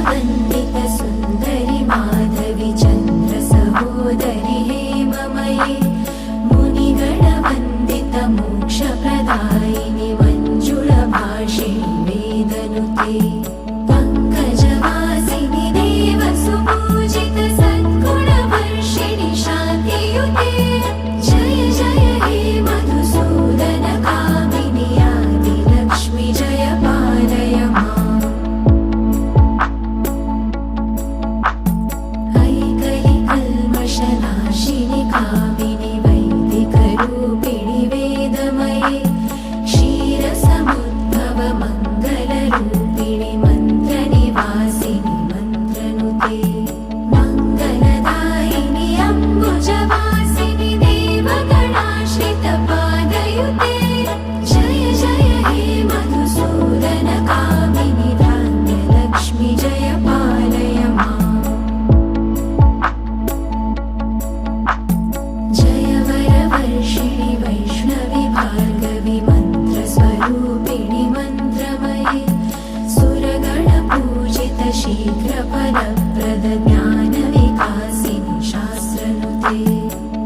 वन्दित सुन्दरि माधवि चन्द्र सहोदरि हेममये मुनिगणवन्दित मोक्षप्रदायिनि मञ्जुळभाषिणि वेदनुते पङ्कजवासिनि देव सुपूजित सद्गुणवर्षिणि शान्तियुते जय जय हे मधुसूदन कामिनि आदिलक्ष्मि जय पालय माम् ऐकलिकल्मषनाशिनि कामिनि वैदिकरूपिणि वेदमये क्षीरसमुद्भव मङ्गलरूपिणि मन्त्रनिवासिनि मन्त्रनुते मङ्गलदायिनि अम्बुजवासिनि देवगणाश्रित पादयुते जय जय हे मधुसूदन कामिनि धान्यलक्ष्मि जय पालय माम् जय वरवर्षिणि वैष्णवि भार्गवि मन्त्रस्वरूपिणि मन्त्रमये सुरगणपूजित शीघ्रफलप्रदायिनि